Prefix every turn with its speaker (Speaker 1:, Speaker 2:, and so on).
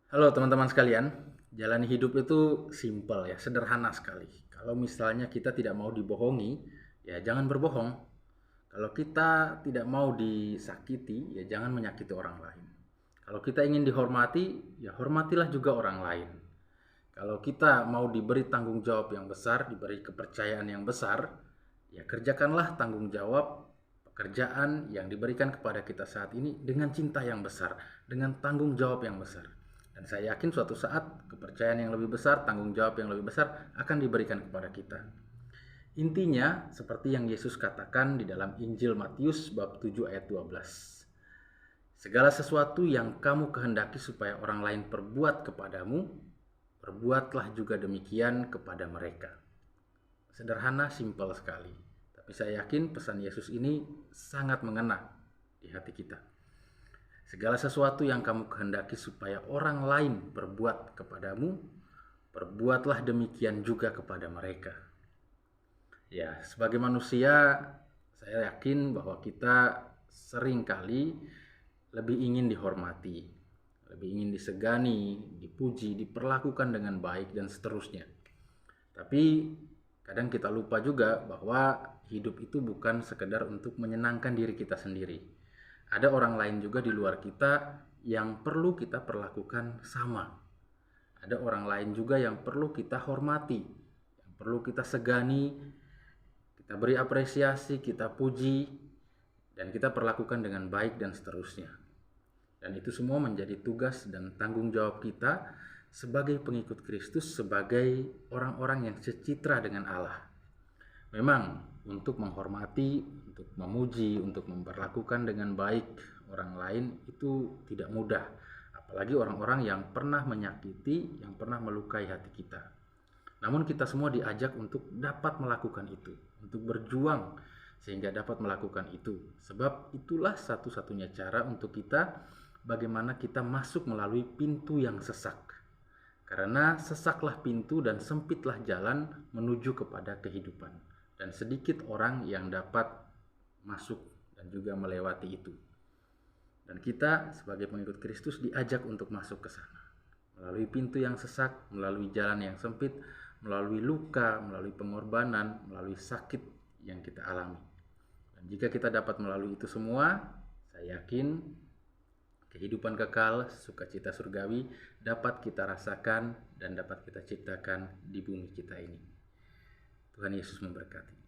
Speaker 1: Halo teman-teman sekalian, jalani hidup itu simpel ya, sederhana sekali. Kalau misalnya kita tidak mau dibohongi, ya jangan berbohong. Kalau kita tidak mau disakiti, ya jangan menyakiti orang lain. Kalau kita ingin dihormati, ya hormatilah juga orang lain. Kalau kita mau diberi tanggung jawab yang besar, diberi kepercayaan yang besar, ya kerjakanlah tanggung jawab pekerjaan yang diberikan kepada kita saat ini dengan cinta yang besar, dengan tanggung jawab yang besar. Dan saya yakin suatu saat kepercayaan yang lebih besar, tanggung jawab yang lebih besar akan diberikan kepada kita. Intinya seperti yang Yesus katakan di dalam Injil Matius bab 7 ayat 12. Segala sesuatu yang kamu kehendaki supaya orang lain perbuat kepadamu, perbuatlah juga demikian kepada mereka. Sederhana, simpel sekali. Tapi saya yakin pesan Yesus ini sangat mengena di hati kita. Segala sesuatu yang kamu kehendaki supaya orang lain berbuat kepadamu, perbuatlah demikian juga kepada mereka. Ya, sebagai manusia, saya yakin bahwa kita seringkali lebih ingin dihormati, lebih ingin disegani, dipuji, diperlakukan dengan baik, dan seterusnya. Tapi kadang kita lupa juga bahwa hidup itu bukan sekedar untuk menyenangkan diri kita sendiri. Ada orang lain juga di luar kita yang perlu kita perlakukan sama. Ada orang lain juga yang perlu kita hormati, yang perlu kita segani, kita beri apresiasi, kita puji, dan kita perlakukan dengan baik dan seterusnya. Dan itu semua menjadi tugas dan tanggung jawab kita sebagai pengikut Kristus, sebagai orang-orang yang secitra dengan Allah. Memang untuk menghormati, untuk memuji, untuk memperlakukan dengan baik orang lain itu tidak mudah. Apalagi orang-orang yang pernah menyakiti, yang pernah melukai hati kita. Namun kita semua diajak untuk dapat melakukan itu, untuk berjuang sehingga dapat melakukan itu. Sebab itulah satu-satunya cara untuk kita bagaimana kita masuk melalui pintu yang sesak. Karena sesaklah pintu dan sempitlah jalan menuju kepada kehidupan. Dan sedikit orang yang dapat masuk dan juga melewati itu. Dan kita sebagai pengikut Kristus diajak untuk masuk ke sana. Melalui pintu yang sesak, melalui jalan yang sempit, melalui luka, melalui pengorbanan, melalui sakit yang kita alami. Dan jika kita dapat melalui itu semua, saya yakin kehidupan kekal, sukacita surgawi dapat kita rasakan dan dapat kita ciptakan di bumi kita ini. Tuhan Yesus memberkati.